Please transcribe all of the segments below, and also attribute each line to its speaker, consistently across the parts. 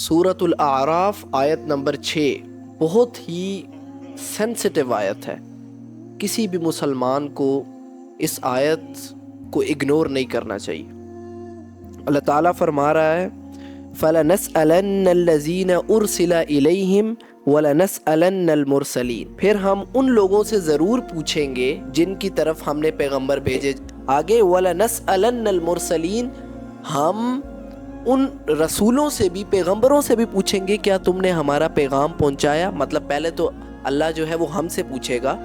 Speaker 1: سورۃ الاعراف آیت نمبر 6 بہت ہی سینسٹیو آیت ہے. کسی بھی مسلمان کو اس آیت کو اگنور نہیں کرنا چاہیے. اللہ تعالیٰ فرما رہا ہے فَلَنَسْأَلَنَّ الَّذِينَ أُرْسِلَ إِلَيْهِمْ وَلَنَسْأَلَنَّ الْمُرْسَلِينَ. پھر ہم ان لوگوں سے ضرور پوچھیں گے جن کی طرف ہم نے پیغمبر بھیجے. آگے وَلَنَسْأَلَنَّ الْمُرْسَلِينَ، ہم ان رسولوں سے بھی پیغمبروں سے بھی پوچھیں گے کیا تم نے ہمارا پیغام پہنچایا. مطلب پہلے تو اللہ جو ہے وہ ہم سے پوچھے گا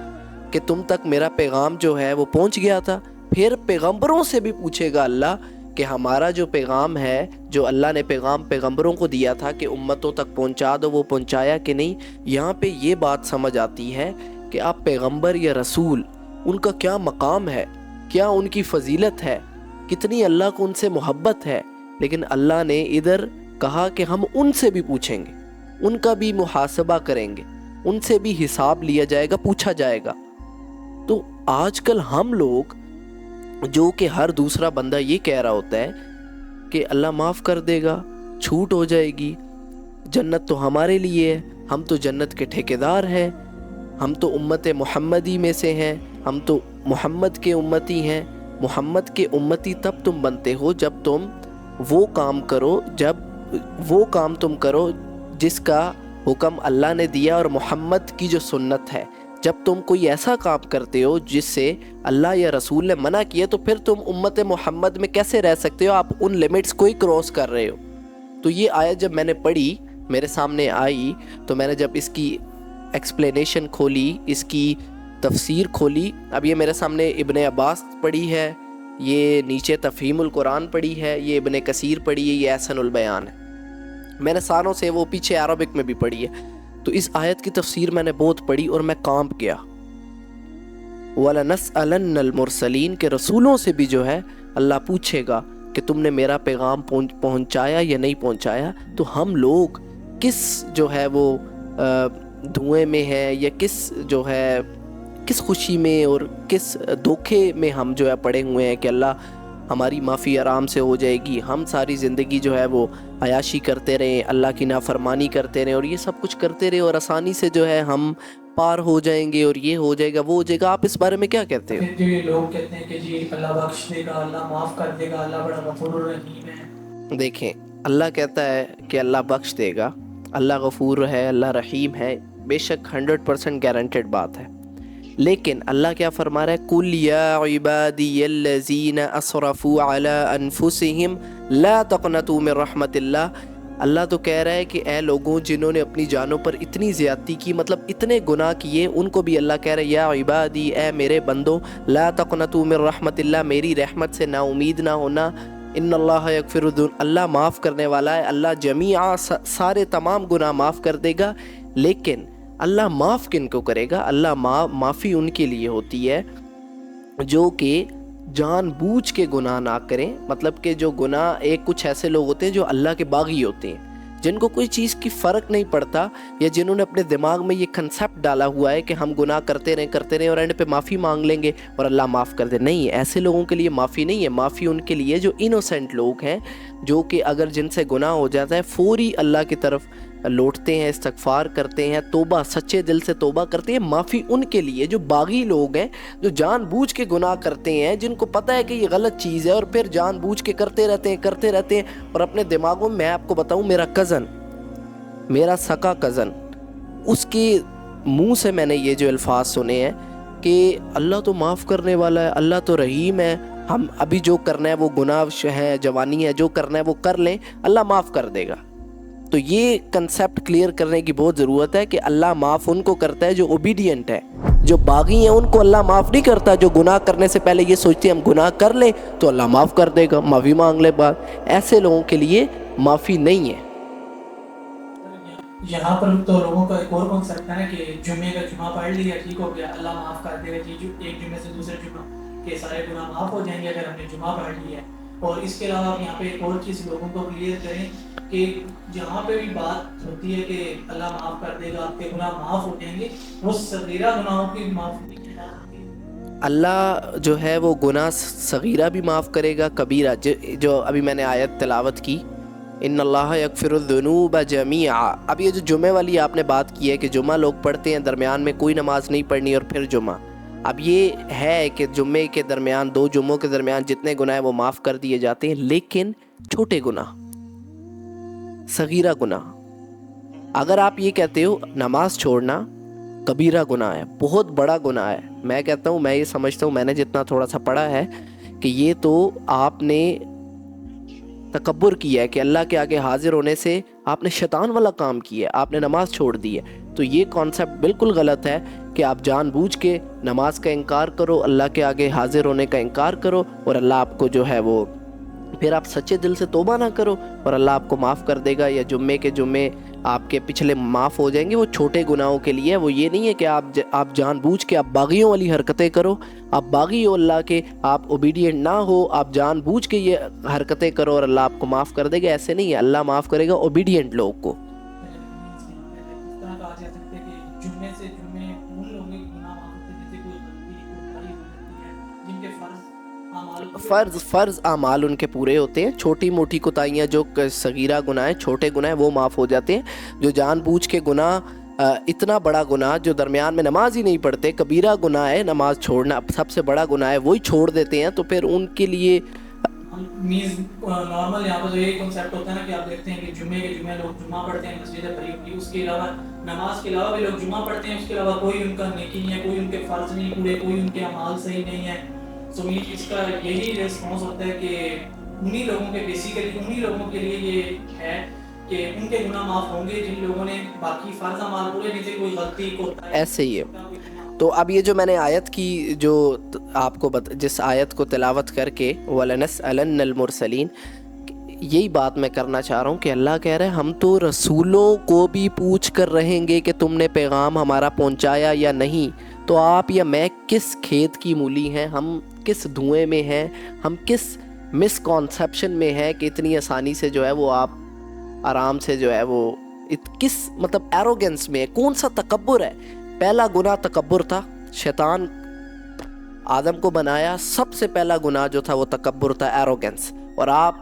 Speaker 1: کہ تم تک میرا پیغام جو ہے وہ پہنچ گیا تھا. پھر پیغمبروں سے بھی پوچھے گا اللہ کہ ہمارا جو پیغام ہے، جو اللہ نے پیغام پیغمبروں کو دیا تھا کہ امتوں تک پہنچا دو، وہ پہنچایا کہ نہیں. یہاں پہ یہ بات سمجھ آتی ہے کہ آپ پیغمبر یا رسول، ان کا کیا مقام ہے، کیا ان کی فضیلت ہے، کتنی اللہ کو ان سے محبت ہے. لیکن اللہ نے ادھر کہا کہ ہم ان سے بھی پوچھیں گے، ان کا بھی محاسبہ کریں گے، ان سے بھی حساب لیا جائے گا، پوچھا جائے گا. تو آج کل ہم لوگ جو کہ ہر دوسرا بندہ یہ کہہ رہا ہوتا ہے کہ اللہ معاف کر دے گا، چھوٹ ہو جائے گی، جنت تو ہمارے لیے ہے، ہم تو جنت کے ٹھیکیدار ہیں، ہم تو امت محمدی میں سے ہیں، ہم تو محمد کے امتی ہیں. محمد کے امتی تب تم بنتے ہو جب تم وہ کام تم کرو جس کا حکم اللہ نے دیا اور محمد کی جو سنت ہے. جب تم کوئی ایسا کام کرتے ہو جس سے اللہ یا رسول نے منع کیا تو پھر تم امت محمد میں کیسے رہ سکتے ہو؟ آپ ان لیمٹس کو ہی کراس کر رہے ہو. تو یہ آیت جب میں نے پڑھی، میرے سامنے آئی، تو میں نے جب اس کی ایکسپلینیشن کھولی، اس کی تفسیر کھولی. اب یہ میرے سامنے ابن عباس پڑھی ہے، یہ نیچے تفہیم القرآن پڑھی ہے، یہ ابن کثیر پڑھی ہے، یہ احسن البیان ہے. میں نے ساروں سے وہ پیچھے عربک میں بھی پڑھی ہے. تو اس آیت کی تفسیر میں نے بہت پڑھی اور میں کانپ گیا. وَلَنَسْأَلَنَّ الْمُرْسَلِينَ کہ رسولوں سے بھی جو ہے اللہ پوچھے گا کہ تم نے میرا پیغام پہنچایا یا نہیں پہنچایا. تو ہم لوگ کس جو ہے وہ دھوئیں میں ہیں، یا کس خوشی میں اور کس دھوکے میں ہم جو ہے پڑے ہوئے ہیں کہ اللہ ہماری معافی آرام سے ہو جائے گی، ہم ساری زندگی جو ہے وہ عیاشی کرتے رہیں، اللہ کی نافرمانی کرتے رہیں اور یہ سب کچھ کرتے رہے اور آسانی سے جو ہے ہم پار ہو جائیں گے اور یہ ہو جائے گا، وہ ہو جائے گا. آپ اس بارے میں کیا کہتے ہو؟
Speaker 2: جو یہ لوگ کہتے ہیں کہ جی اللہ بخش دے گا، اللہ معاف کر دے گا، اللہ بڑا غفور الرحیم ہے.
Speaker 1: دیکھیں، اللہ کہتا ہے کہ اللہ بخش دے گا، اللہ غفور ہے، اللہ رحیم ہے، بے شک 100% گارنٹیڈ بات ہے. لیکن اللہ کیا فرما رہا ہے؟ قُلْ يَا عِبَادِيَ الَّذِينَ أَسْرَفُوا عَلَىٰ أَنفُسِهِمْ لَا تَقْنَطُوا مِن رَحْمَةِ اللَّهِ. اللہ تو کہہ رہا ہے کہ اے لوگوں جنہوں نے اپنی جانوں پر اتنی زیادتی کی، مطلب اتنے گناہ کیے، ان کو بھی اللہ کہہ رہا ہے یا عبادی، اے میرے بندوں، لا تقنطوا من رحمت اللہ، میری رحمت سے نا امید نہ ہونا. ان اللہ یغفر الذنوب، اللہ معاف کرنے والا ہے، اللہ جمیعا سارے تمام گناہ معاف کر دے گا. لیکن اللہ معاف کن کو کرے گا؟ اللہ معافی ان کے لیے ہوتی ہے جو کہ جان بوجھ کے گناہ نہ کریں. مطلب کہ جو گناہ، کچھ ایسے لوگ ہوتے ہیں جو اللہ کے باغی ہوتے ہیں، جن کو کوئی چیز کی فرق نہیں پڑتا، یا جنہوں نے اپنے دماغ میں یہ کنسیپٹ ڈالا ہوا ہے کہ ہم گناہ کرتے رہیں اور اینڈ پہ معافی مانگ لیں گے اور اللہ معاف کر دے. نہیں، ایسے لوگوں کے لیے معافی نہیں ہے. معافی ان کے لیے جو انوسینٹ لوگ ہیں، جو کہ اگر جن سے گناہ ہو جاتا ہے فوری اللہ کی طرف لوٹتے ہیں، استغفار کرتے ہیں، توبہ سچے دل سے توبہ کرتے ہیں. معافی ان کے لیے جو باغی لوگ ہیں، جو جان بوجھ کے گناہ کرتے ہیں، جن کو پتہ ہے کہ یہ غلط چیز ہے اور پھر جان بوجھ کے کرتے رہتے ہیں اور اپنے دماغوں میں آپ کو بتاؤں، میرا سکا کزن، اس کے منہ سے میں نے یہ جو الفاظ سنے ہیں کہ اللہ تو معاف کرنے والا ہے، اللہ تو رحیم ہے، ہم ابھی جو کرنا ہے وہ گناہ ہے، جوانی ہے، جو کرنا ہے وہ کر لیں، اللہ معاف کر دے گا. تو یہ کنسیپٹ کلیئر کرنے کی بہت ضرورت ہے کہ اللہ معاف ان کو کرتا ہے جو اوبیڈینٹ ہے. جو باغی ہیں ان کو اللہ معاف نہیں کرتا. جو گناہ کرنے سے پہلے یہ سوچتے ہیں ہم گناہ کر لیں تو اللہ معاف کر دے گا، معافی مانگ لے بعد. ایسے لوگوں کے لیے معافی نہیں ہے.
Speaker 2: یہاں پر تو لوگوں کا ایک اور کنسیپٹ ہے نا کہ جمعے کا جمعہ پڑھ لیا ٹھیک ہو گیا، اللہ معاف کر دے گا جی، ایک جمعے سے دوسرے جمعہ کے سارے گناہ معاف ہو جائیں گے اگر ہم نے جمعہ پڑھ لیا. اور اس کے علاوہ آپ یہاں پہ ایک اور چیز لوگوں کو کلیئر کریں کہ جہاں پہ بھی بات ہوتی ہے کہ اللہ معاف کر دے گا، آپ کے گناہ معاف ہو جائیں گے، وہ صغیرہ گناہوں کی معافی کی بات ہوتی ہے.
Speaker 1: اللہ جو ہے وہ گناہ صغیرہ بھی معاف کرے گا، کبیرہ جو ابھی میں نے آیت تلاوت کی ان اللہ یغفرالذنوب جمیعا. اب یہ جو جمعے والی آپ نے بات کی ہے کہ جمعہ لوگ پڑھتے ہیں، درمیان میں کوئی نماز نہیں پڑھنی اور پھر جمعہ. اب یہ ہے کہ جمعے کے درمیان، دو جمعوں کے درمیان جتنے گناہ ہیں وہ معاف کر دیے جاتے ہیں، لیکن چھوٹے گناہ، صغیرہ گناہ. اگر آپ یہ کہتے ہو نماز چھوڑنا کبیرہ گناہ ہے، بہت بڑا گناہ ہے، میں کہتا ہوں، میں یہ سمجھتا ہوں، میں نے جتنا تھوڑا سا پڑھا ہے کہ یہ تو آپ نے تکبر کیا ہے، کہ اللہ کے آگے حاضر ہونے سے آپ نے شیطان والا کام کیا ہے، آپ نے نماز چھوڑ دی ہے. تو یہ کانسیپٹ بالکل غلط ہے کہ آپ جان بوجھ کے نماز کا انکار کرو، اللہ کے آگے حاضر ہونے کا انکار کرو، اور اللہ آپ کو جو ہے وہ پھر آپ سچے دل سے توبہ نہ کرو اور اللہ آپ کو معاف کر دے گا، یا جمعے کے جمعے آپ کے پچھلے معاف ہو جائیں گے. وہ چھوٹے گناہوں کے لیے، وہ یہ نہیں ہے کہ آپ جان بوجھ کے آپ باغیوں والی حرکتیں کرو، آپ باغی ہو اللہ کے، آپ اوبیڈینٹ نہ ہو، آپ جان بوجھ کے یہ حرکتیں کرو اور اللہ آپ کو معاف کر دے گا. ایسے نہیں ہے، اللہ معاف کرے گا اوبیڈینٹ لوگ کو.
Speaker 2: اس طرح کہا جا سکتا ہے کہ جمعے سے جمعے ان لوگوں کے گناہ معاف ہوتے ہیں جیسے کوئی غلطی کوتاہی ہو جاتی ہے، جن کے فرض
Speaker 1: اعمال ان کے پورے ہوتے ہیں. چھوٹی موٹی کوتاہیاں جو صغیرہ گناہ ہیں، چھوٹے گناہ ہیں، وہ معاف ہو جاتے ہیں. جو جان بوجھ کے گناہ، اتنا بڑا گناہ جو درمیان میں نماز ہی نہیں پڑھتے، کبیرہ گناہ ہے نماز چھوڑنا، سب سے بڑا گناہ ہے، وہی چھوڑ دیتے ہیں، تو پھر ان کے لیے
Speaker 2: میز نارمل یہاں پر جو یہ کنسیپٹ ہوتا ہے نا کہ آپ دیکھتے ہیں کہ جمعے کے جمعے لوگ جمعہ پڑھتے ہیں مسجد بھری ہوتی ہے، اس کے علاوہ نماز کے علاوہ بھی لوگ جمعہ پڑھتے ہیں، اس کے علاوہ کوئی ان کا نیکی نہیں ہے، کوئی ان کے فرض نہیں پورے، کوئی ان کے اعمال صحیح نہیں ہے. سو اس کا یہی ریسپانس ہوتا ہے کہ انہی لوگوں کے بیسیکلی انہی لوگوں کے لیے یہ ہے کہ ان کے گناہ معاف ہوں گے جن لوگوں نے باقی فرض اعمال پورے نہیں تھے، کوئی غلطی کوتاہی
Speaker 1: ایسے ہی ہے. تو اب یہ جو میں نے آیت کی، جو آپ کو جس آیت کو تلاوت کر کے وَلَنَسْأَلَنَّ الْمُرْسَلِينَ، یہی بات میں کرنا چاہ رہا ہوں کہ اللہ کہہ رہے ہیں ہم تو رسولوں کو بھی پوچھ کر رہیں گے کہ تم نے پیغام ہمارا پہنچایا یا نہیں. تو آپ یا میں کس کھیت کی مولی ہیں، ہم کس دھوئیں میں ہیں، ہم کس مس کانسیپشن میں ہیں کہ اتنی آسانی سے جو ہے وہ آپ آرام سے جو ہے وہ کس مطلب ایروگنس میں ہے، کون سا تکبر ہے. پہلا گناہ تکبر تھا، شیطان آدم کو بنایا، سب سے پہلا گناہ جو تھا وہ تکبر تھا، ایروگنس. اور آپ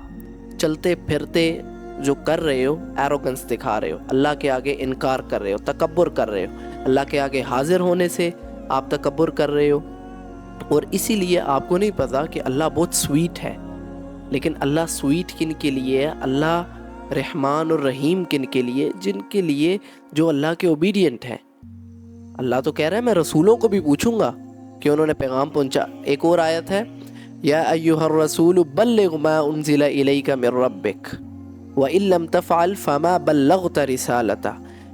Speaker 1: چلتے پھرتے جو کر رہے ہو ایروگنس دکھا رہے ہو، اللہ کے آگے انکار کر رہے ہو، تکبر کر رہے ہو، اللہ کے آگے حاضر ہونے سے آپ تکبر کر رہے ہو. اور اسی لیے آپ کو نہیں پتا کہ اللہ بہت سویٹ ہے. لیکن اللہ سویٹ کن کے لیے ہے؟ اللہ رحمان اور رحیم کن کے لیے؟ جن کے لیے جو اللہ کے اوبیڈینٹ ہیں. اللہ تو کہہ رہا ہے میں رسولوں کو بھی پوچھوں گا کہ انہوں نے پیغام پہنچا. ایک اور آیت ہے، یا ایھا الرسول بلغ ما انزل الیک من ربک وان لم تفعل فما بلغت رسالتہ،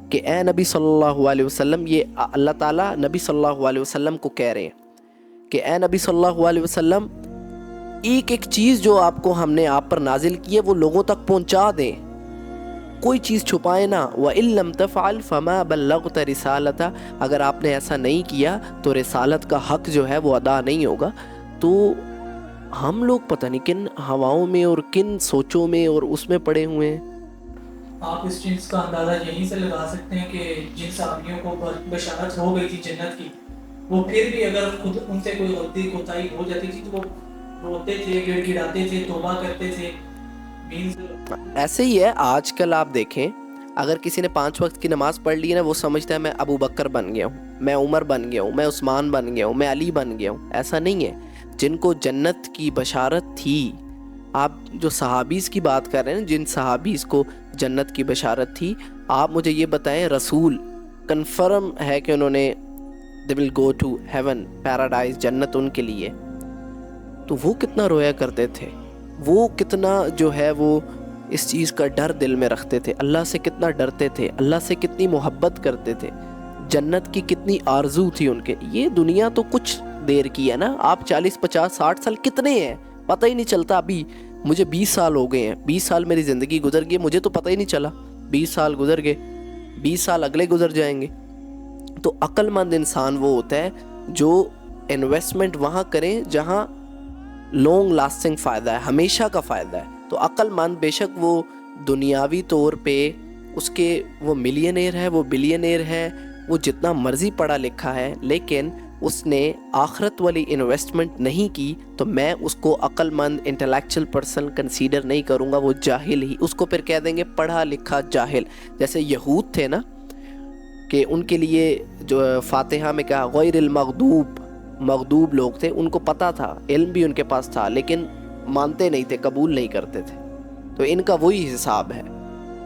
Speaker 1: کہ اے نبی صلی اللہ علیہ وسلم، یہ اللہ تعالیٰ نبی صلی اللہ علیہ وسلم کو کہہ رہے ہیں کہ اے نبی صلی اللہ علیہ وسلم، ایک ایک چیز جو آپ کو ہم نے آپ پر نازل کی ہے وہ لوگوں تک پہنچا دیں، کوئی چیز چھپائے نہ. وَإِن لَمْ تَفْعَلْ فَمَا بَلَّغْتَ رِسَالَتَهُ، اگر آپ نے ایسا نہیں کیا تو رسالت کا حق جو ہے وہ ادا نہیں ہوگا. تو ہم لوگ پتہ نہیں کن ہواؤں میں اور کن سوچوں میں اور اس میں پڑے ہوئے ہیں.
Speaker 2: آپ اس چیز کا اندازہ یہیں سے لگا سکتے ہیں کہ جن صحابیوں کو بشارت ہو گئی تھی جنت کی، وہ پھر بھی اگر خود ان سے کوئی غلطی کوتاہی ہو جاتی تھی تو وہ روتے تھے، گڑ گڑاتے تھے، توبہ کرتے تھے.
Speaker 1: ایسے ہی ہے آج کل. آپ دیکھیں اگر کسی نے 5 وقت کی نماز پڑھ لی ہے نا، وہ سمجھتا ہے میں ابو بکر بن گیا ہوں، میں عمر بن گیا ہوں، میں عثمان بن گیا ہوں، میں علی بن گیا ہوں. ایسا نہیں ہے. جن کو جنت کی بشارت تھی، آپ جو صحابیز کی بات کر رہے ہیں، جن صحابیز کو جنت کی بشارت تھی، آپ مجھے یہ بتائیں رسول کنفرم ہے کہ انہوں نے they will go to heaven، paradise, جنت ان کے لیے، تو وہ کتنا رویا کرتے تھے، وہ کتنا جو ہے وہ اس چیز کا ڈر دل میں رکھتے تھے، اللہ سے کتنا ڈرتے تھے، اللہ سے کتنی محبت کرتے تھے، جنت کی کتنی آرزو تھی ان کے. یہ دنیا تو کچھ دیر کی ہے نا. آپ 40 50 60 سال کتنے ہیں پتہ ہی نہیں چلتا. ابھی مجھے 20 سال ہو گئے ہیں، 20 سال میری زندگی گزر گئی، مجھے تو پتہ ہی نہیں چلا. 20 سال گزر گئے، 20 سال اگلے گزر جائیں گے. تو عقل مند انسان وہ ہوتا ہے جو انویسٹمنٹ وہاں کریں جہاں لانگ لاسٹنگ فائدہ ہے، ہمیشہ کا فائدہ ہے. تو عقل مند بے شک وہ دنیاوی طور پہ اس کے وہ ملینئر ہے، وہ بلینئر ہے، وہ جتنا مرضی پڑھا لکھا ہے، لیکن اس نے آخرت والی انویسٹمنٹ نہیں کی تو میں اس کو عقل مند انٹلیکچل پرسن کنسیڈر نہیں کروں گا، وہ جاہل ہی، اس کو پھر کہہ دیں گے پڑھا لکھا جاہل۔ جیسے یہود تھے نا کہ ان کے لیے جو فاتحہ میں کہا غیر المغضوب، مغضوب لوگ تھے، ان کو پتہ تھا، علم بھی ان کے پاس تھا، لیکن مانتے نہیں تھے، قبول نہیں کرتے تھے، تو ان کا وہی حساب ہے۔